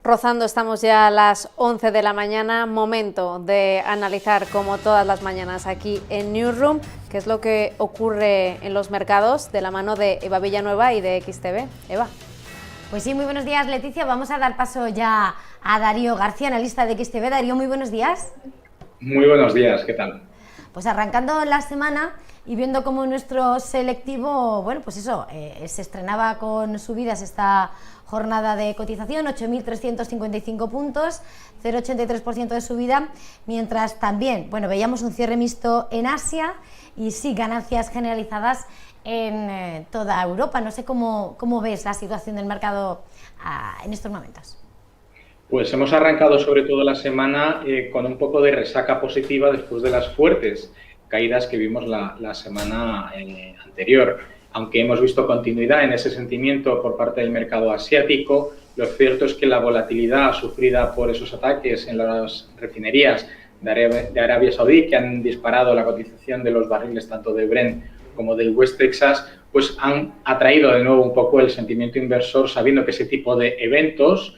Rozando, estamos ya a las 11 de la mañana, momento de analizar como todas las mañanas aquí en Newsroom qué es lo que ocurre en los mercados de la mano de Eva Villanueva y de XTV. Eva. Pues sí, muy buenos días, Leticia. Vamos a dar paso ya a Darío García, analista de XTV. Darío, muy buenos días. Muy buenos días, ¿qué tal? Pues arrancando la semana y viendo cómo nuestro selectivo, bueno, pues eso, se estrenaba con subidas esta jornada de cotización, 8.355 puntos, 0,83% de subida, mientras también, bueno, veíamos un cierre mixto en Asia y sí, ganancias generalizadas en toda Europa. No sé cómo ves la situación del mercado en estos momentos. Pues hemos arrancado sobre todo la semana con un poco de resaca positiva después de las fuertes caídas que vimos la semana anterior. Aunque hemos visto continuidad en ese sentimiento por parte del mercado asiático, lo cierto es que la volatilidad sufrida por esos ataques en las refinerías de Arabia Saudí, que han disparado la cotización de los barriles tanto de Brent como del West Texas, pues han atraído de nuevo un poco el sentimiento inversor, sabiendo que ese tipo de eventos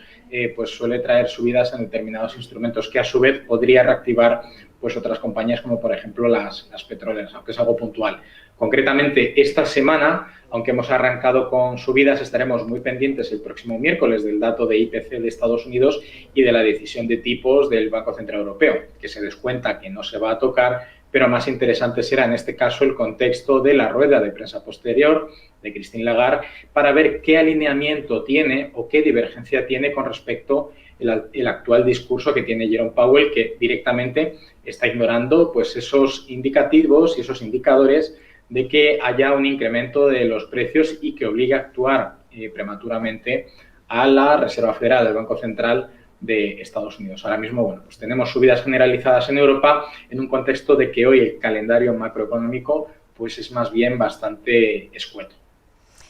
pues suele traer subidas en determinados instrumentos que a su vez podría reactivar pues otras compañías como por ejemplo las petroleras, aunque es algo puntual. Concretamente esta semana, aunque hemos arrancado con subidas, estaremos muy pendientes el próximo miércoles del dato de IPC de Estados Unidos y de la decisión de tipos del Banco Central Europeo, que se descuenta que no se va a tocar, pero más interesante será en este caso el contexto de la rueda de prensa posterior de Christine Lagarde para ver qué alineamiento tiene o qué divergencia tiene con respecto al actual discurso que tiene Jerome Powell, que directamente está ignorando pues esos indicativos y esos indicadores de que haya un incremento de los precios y que obligue a actuar prematuramente a la Reserva Federal del Banco Central de Estados Unidos. Ahora mismo, bueno, pues tenemos subidas generalizadas en Europa en un contexto de que hoy el calendario macroeconómico pues es más bien bastante escueto.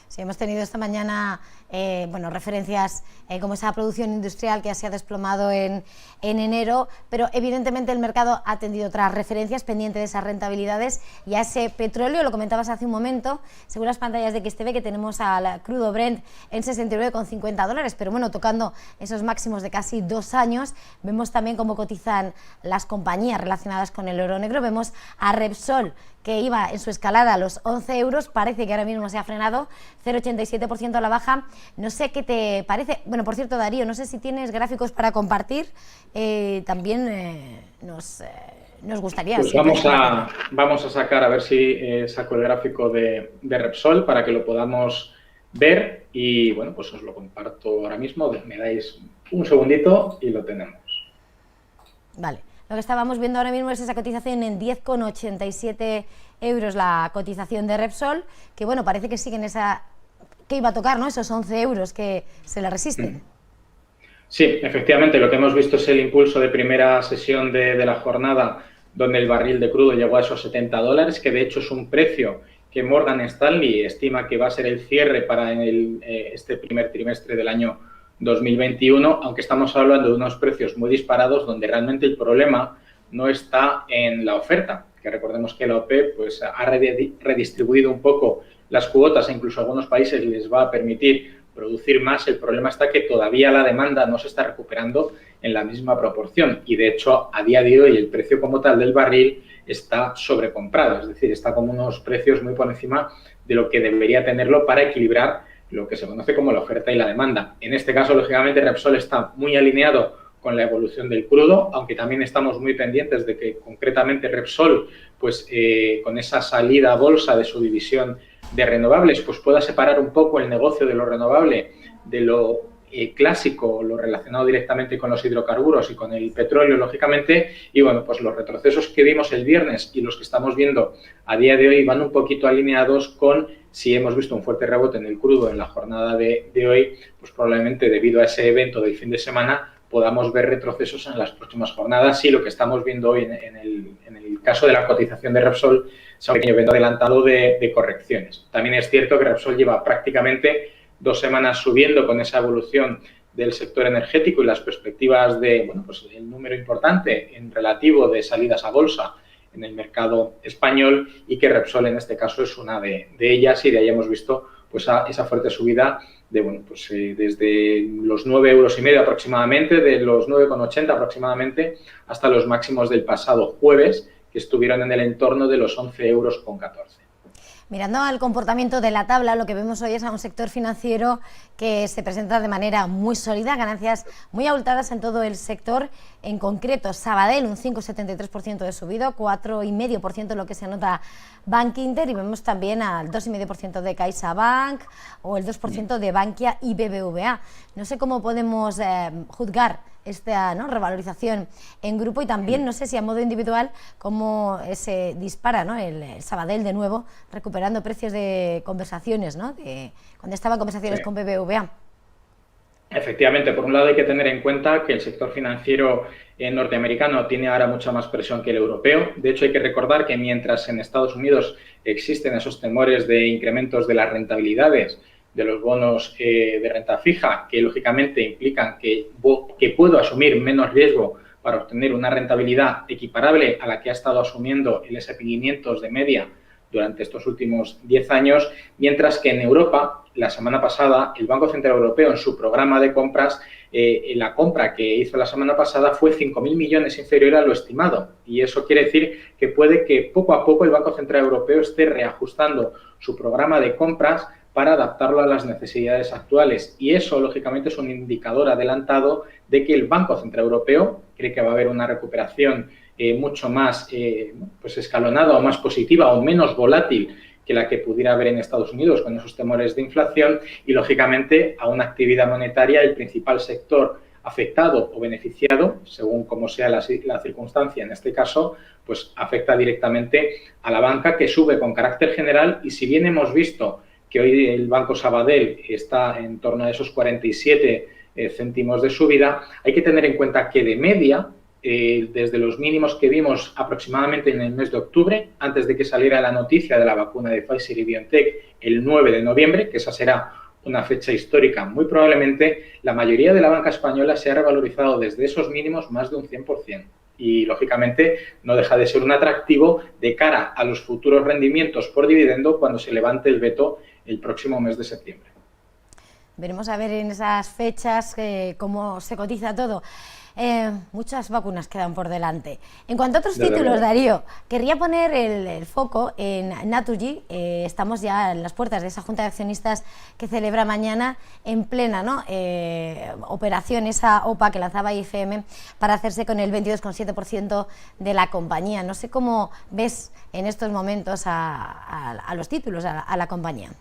Sí, hemos tenido esta mañana bueno, referencias como esa producción industrial que se ha desplomado en enero, pero evidentemente el mercado ha tendido otras referencias pendiente de esas rentabilidades y a ese petróleo, lo comentabas hace un momento, según las pantallas de XTV, que tenemos al crudo Brent en $69,50, pero bueno, tocando esos máximos de casi 2 años, vemos también cómo cotizan las compañías relacionadas con el oro negro. Vemos a Repsol, que iba en su escalada a los 11 euros, parece que ahora mismo se ha frenado, 0,87% a la baja. No sé qué te parece. Bueno, por cierto, Darío, no sé si tienes gráficos para compartir, también nos gustaría. Pues vamos a sacar, a ver si saco el gráfico de Repsol para que lo podamos ver y, bueno, pues os lo comparto ahora mismo. Me dais un segundito y lo tenemos. Vale. Lo que estábamos viendo ahora mismo es esa cotización en 10,87 euros la cotización de Repsol, que bueno, parece que siguen esa, que iba a tocar, ¿no? Esos 11 euros que se le resisten. Sí, efectivamente, lo que hemos visto es el impulso de primera sesión de la jornada, donde el barril de crudo llegó a esos $70, que de hecho es un precio que Morgan Stanley estima que va a ser el cierre para este primer trimestre del año 2021, aunque estamos hablando de unos precios muy disparados donde realmente el problema no está en la oferta, que recordemos que la OPEP pues, ha redistribuido un poco las cuotas e incluso a algunos países les va a permitir producir más. El problema está que todavía la demanda no se está recuperando en la misma proporción y de hecho a día de hoy el precio como tal del barril está sobrecomprado, es decir, está como unos precios muy por encima de lo que debería tenerlo para equilibrar lo que se conoce como la oferta y la demanda. En este caso, lógicamente, Repsol está muy alineado con la evolución del crudo, aunque también estamos muy pendientes de que, concretamente, Repsol, pues con esa salida a bolsa de su división de renovables, pues pueda separar un poco el negocio de lo renovable de lo clásico, lo relacionado directamente con los hidrocarburos y con el petróleo, lógicamente, y bueno, pues los retrocesos que vimos el viernes y los que estamos viendo a día de hoy van un poquito alineados con si hemos visto un fuerte rebote en el crudo en la jornada de hoy, pues probablemente debido a ese evento del fin de semana podamos ver retrocesos en las próximas jornadas y lo que estamos viendo hoy en el caso de la cotización de Repsol es un pequeño evento adelantado de correcciones. También es cierto que Repsol lleva prácticamente 2 semanas subiendo con esa evolución del sector energético y las perspectivas de, bueno, pues el número importante en relativo de salidas a bolsa en el mercado español y que Repsol en este caso es una de ellas y de ahí hemos visto pues a esa fuerte subida de, bueno, pues desde los 9,5 € aproximadamente, de los 9,80 aproximadamente, hasta los máximos del pasado jueves, que estuvieron en el entorno de los 11,14 €. Mirando al comportamiento de la tabla, lo que vemos hoy es a un sector financiero que se presenta de manera muy sólida, ganancias muy abultadas en todo el sector, en concreto Sabadell un 5,73% de subida, 4,5% lo que se anota Bank Inter, y vemos también al 2,5% de CaixaBank o el 2% de Bankia y BBVA. No sé cómo podemos juzgar esta revalorización en grupo, y también no sé si a modo individual cómo se dispara el Sabadell de nuevo, recuperando precios de conversaciones, de cuando estaban conversaciones con BBVA. Efectivamente, por un lado hay que tener en cuenta que el sector financiero norteamericano tiene ahora mucha más presión que el europeo. De hecho, hay que recordar que mientras en Estados Unidos existen esos temores de incrementos de las rentabilidades de los bonos de renta fija, que lógicamente implican que puedo asumir menos riesgo para obtener una rentabilidad equiparable a la que ha estado asumiendo el S&P 500 de media durante estos últimos 10 años, mientras que en Europa, la semana pasada, el Banco Central Europeo, en su programa de compras, la compra que hizo la semana pasada fue 5.000 millones inferior a lo estimado. Y eso quiere decir que puede que poco a poco el Banco Central Europeo esté reajustando su programa de compras para adaptarlo a las necesidades actuales. Y eso, lógicamente, es un indicador adelantado de que el Banco Central Europeo cree que va a haber una recuperación mucho más escalonada o más positiva o menos volátil que la que pudiera haber en Estados Unidos con esos temores de inflación, y, lógicamente, a una actividad monetaria, el principal sector afectado o beneficiado, según como sea la circunstancia en este caso, pues afecta directamente a la banca, que sube con carácter general. Y si bien hemos visto que hoy el Banco Sabadell está en torno a esos 47 céntimos de subida, hay que tener en cuenta que de media, desde los mínimos que vimos aproximadamente en el mes de octubre, antes de que saliera la noticia de la vacuna de Pfizer y BioNTech el 9 de noviembre, que esa será una fecha histórica, muy probablemente la mayoría de la banca española se ha revalorizado desde esos mínimos más de un 100%. Y, lógicamente, no deja de ser un atractivo de cara a los futuros rendimientos por dividendo cuando se levante el veto el próximo mes de septiembre. Veremos a ver en esas fechas cómo se cotiza todo. Muchas vacunas quedan por delante. En cuanto a otros títulos, Darío, querría poner el foco en Naturgy. Estamos ya en las puertas de esa junta de accionistas que celebra mañana en plena operación, esa OPA que lanzaba IFM para hacerse con el 22,7% de la compañía. No sé cómo ves en estos momentos a los títulos, a la compañía.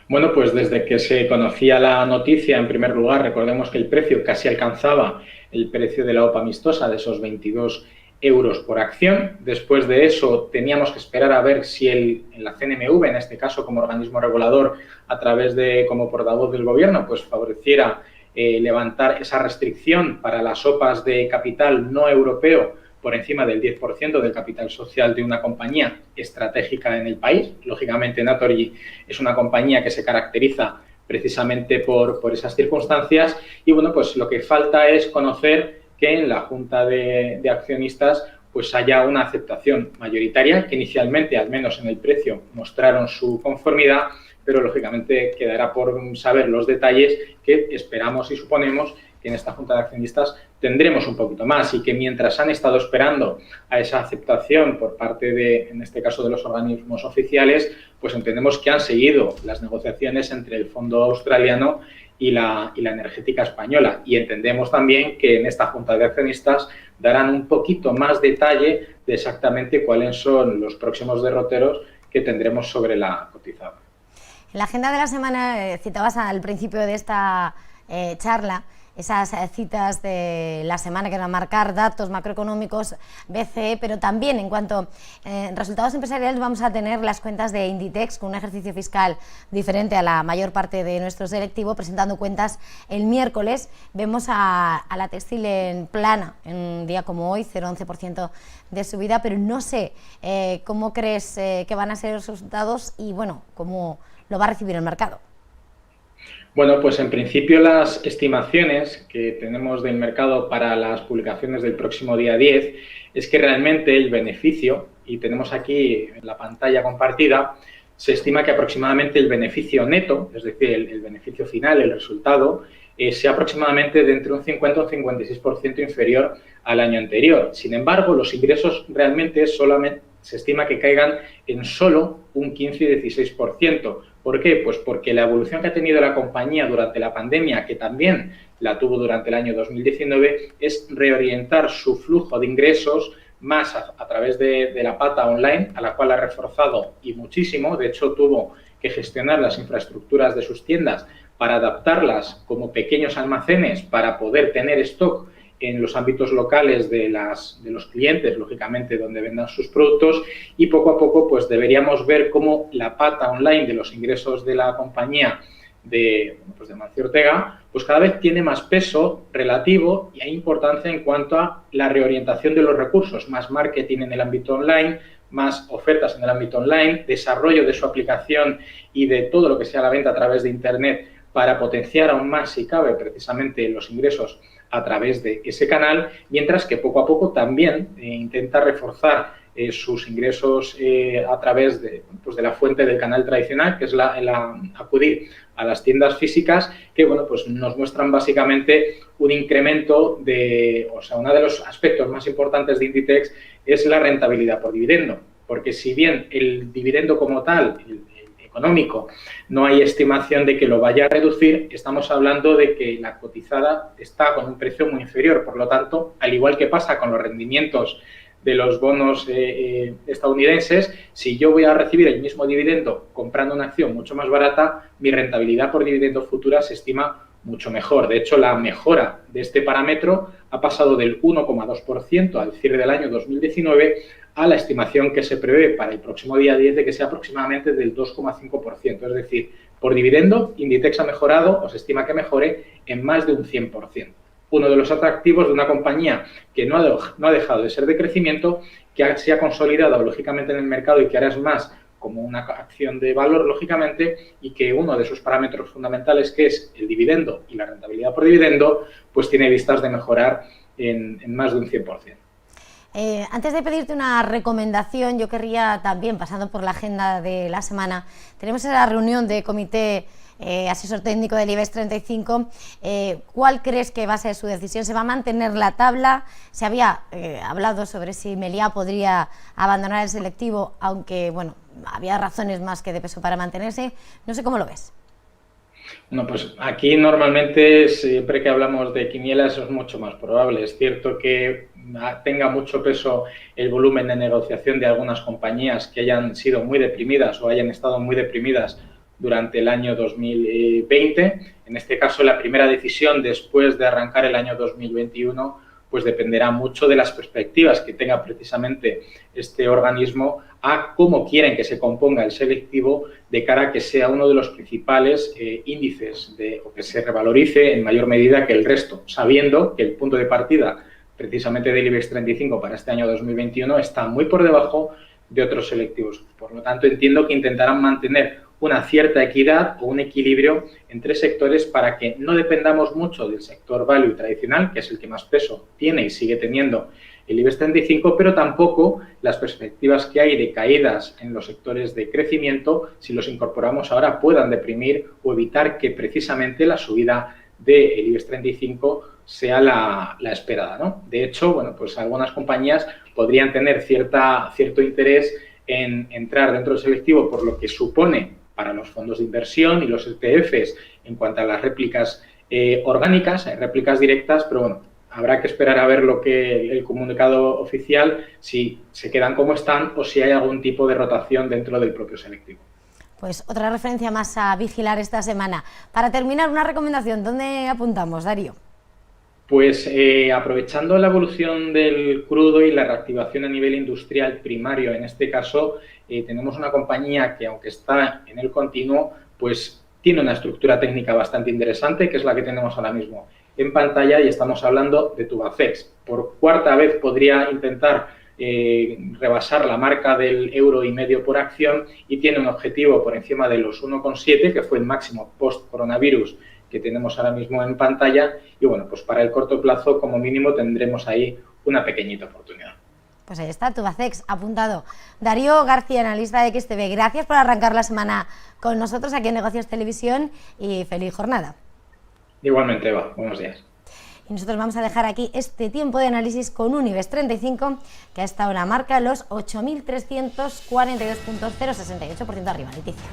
Bueno, pues desde que se conocía la noticia, en primer lugar, recordemos que el precio casi alcanzaba el precio de la OPA amistosa, de esos 22 € por acción. Después de eso, teníamos que esperar a ver si la CNMV, en este caso como organismo regulador, a través de como portavoz del Gobierno, pues favoreciera levantar esa restricción para las OPAs de capital no europeo por encima del 10% del capital social de una compañía estratégica en el país. Lógicamente, Naturgy es una compañía que se caracteriza precisamente por esas circunstancias, y, bueno, pues lo que falta es conocer que en la Junta de Accionistas pues haya una aceptación mayoritaria, que inicialmente, al menos en el precio, mostraron su conformidad, pero, lógicamente, quedará por saber los detalles, que esperamos y suponemos que en esta Junta de Accionistas tendremos un poquito más, y que mientras han estado esperando a esa aceptación por parte de, en este caso, de los organismos oficiales, pues entendemos que han seguido las negociaciones entre el fondo australiano y la energética española, y entendemos también que en esta Junta de Accionistas darán un poquito más detalle de exactamente cuáles son los próximos derroteros que tendremos sobre la cotizada. En la agenda de la semana citabas al principio de esta charla esas citas de la semana que van a marcar datos macroeconómicos BCE, pero también en cuanto a resultados empresariales vamos a tener las cuentas de Inditex, con un ejercicio fiscal diferente a la mayor parte de nuestro selectivo, presentando cuentas el miércoles. Vemos a la textil en plana en un día como hoy, 0,11% de subida, pero no sé cómo crees que van a ser los resultados y, bueno, cómo lo va a recibir el mercado. Bueno, pues en principio las estimaciones que tenemos del mercado para las publicaciones del próximo día 10 es que realmente el beneficio, y tenemos aquí en la pantalla compartida, se estima que aproximadamente el beneficio neto, es decir, el beneficio final, el resultado, sea aproximadamente de entre un 50 o un 56% inferior al año anterior. Sin embargo, los ingresos realmente solamente se estima que caigan en solo un 15 y 16%. ¿Por qué? Pues porque la evolución que ha tenido la compañía durante la pandemia, que también la tuvo durante el año 2019, es reorientar su flujo de ingresos más a través de la pata online, a la cual ha reforzado y muchísimo. De hecho, tuvo que gestionar las infraestructuras de sus tiendas para adaptarlas como pequeños almacenes para poder tener stock en los ámbitos locales de los clientes, lógicamente, donde vendan sus productos, y poco a poco pues deberíamos ver cómo la pata online de los ingresos de la compañía de Mancio Ortega, pues cada vez tiene más peso relativo y hay importancia en cuanto a la reorientación de los recursos, más marketing en el ámbito online, más ofertas en el ámbito online, desarrollo de su aplicación y de todo lo que sea la venta a través de Internet para potenciar aún más, si cabe, precisamente los ingresos a través de ese canal, mientras que poco a poco también intenta reforzar sus ingresos a través de la fuente del canal tradicional, que es acudir a las tiendas físicas, que bueno, pues nos muestran básicamente un incremento uno de los aspectos más importantes de Inditex es la rentabilidad por dividendo, porque si bien el dividendo como tal, el económico, no hay estimación de que lo vaya a reducir, estamos hablando de que la cotizada está con un precio muy inferior. Por lo tanto, al igual que pasa con los rendimientos de los bonos estadounidenses, si yo voy a recibir el mismo dividendo comprando una acción mucho más barata, mi rentabilidad por dividendo futura se estima mucho mejor. De hecho, la mejora de este parámetro ha pasado del 1,2% al cierre del año 2019 a la estimación que se prevé para el próximo día 10 de que sea aproximadamente del 2,5%. Es decir, por dividendo, Inditex ha mejorado, o se estima que mejore, en más de un 100%. Uno de los atractivos de una compañía que no ha dejado de ser de crecimiento, que se ha consolidado lógicamente en el mercado y que ahora es más como una acción de valor, lógicamente, y que uno de sus parámetros fundamentales, que es el dividendo y la rentabilidad por dividendo, pues tiene vistas de mejorar en más de un 100%. Antes de pedirte una recomendación, yo querría también, pasando por la agenda de la semana, tenemos la reunión de comité asesor técnico del IBEX 35, ¿cuál crees que va a ser su decisión? ¿Se va a mantener la tabla? Se había hablado sobre si Meliá podría abandonar el selectivo, aunque bueno, había razones más que de peso para mantenerse. No sé cómo lo ves. Bueno, pues aquí normalmente siempre que hablamos de quinielas eso es mucho más probable. Es cierto que tenga mucho peso el volumen de negociación de algunas compañías que hayan sido muy deprimidas o hayan estado muy deprimidas durante el año 2020. En este caso, la primera decisión después de arrancar el año 2021 pues dependerá mucho de las perspectivas que tenga precisamente este organismo a cómo quieren que se componga el selectivo de cara a que sea uno de los principales índices o que se revalorice en mayor medida que el resto, sabiendo que el punto de partida precisamente del IBEX 35 para este año 2021 está muy por debajo de otros selectivos. Por lo tanto, entiendo que intentarán mantener una cierta equidad o un equilibrio entre sectores para que no dependamos mucho del sector value tradicional, que es el que más peso tiene y sigue teniendo el IBEX 35, pero tampoco las perspectivas que hay de caídas en los sectores de crecimiento, si los incorporamos ahora, puedan deprimir o evitar que precisamente la subida del IBEX 35 sea la esperada, ¿no? De hecho, bueno, pues algunas compañías podrían tener cierto interés en entrar dentro del selectivo por lo que supone para los fondos de inversión y los ETFs en cuanto a las réplicas orgánicas, réplicas directas, pero bueno, habrá que esperar a ver lo que el comunicado oficial, si se quedan como están o si hay algún tipo de rotación dentro del propio selectivo. Pues otra referencia más a vigilar esta semana. Para terminar, una recomendación, ¿dónde apuntamos, Darío? Pues aprovechando la evolución del crudo y la reactivación a nivel industrial primario, en este caso tenemos una compañía que, aunque está en el continuo, pues tiene una estructura técnica bastante interesante, que es la que tenemos ahora mismo en pantalla, y estamos hablando de Tubacex. Por cuarta vez podría intentar rebasar la marca del €1,5 por acción y tiene un objetivo por encima de los 1,7, que fue el máximo post-coronavirus que tenemos ahora mismo en pantalla, y bueno, pues para el corto plazo como mínimo tendremos ahí una pequeñita oportunidad. Pues ahí está, Tubacex apuntado. Darío García, analista de XTB, gracias por arrancar la semana con nosotros aquí en Negocios Televisión y feliz jornada. Igualmente, Eva, buenos días. Y nosotros vamos a dejar aquí este tiempo de análisis con un IBEX 35 que a esta hora marca los 8.342 puntos, 0,68% arriba. Leticia.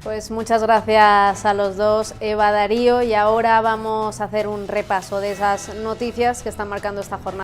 Pues muchas gracias a los dos, Eva, Darío, y ahora vamos a hacer un repaso de esas noticias que están marcando esta jornada.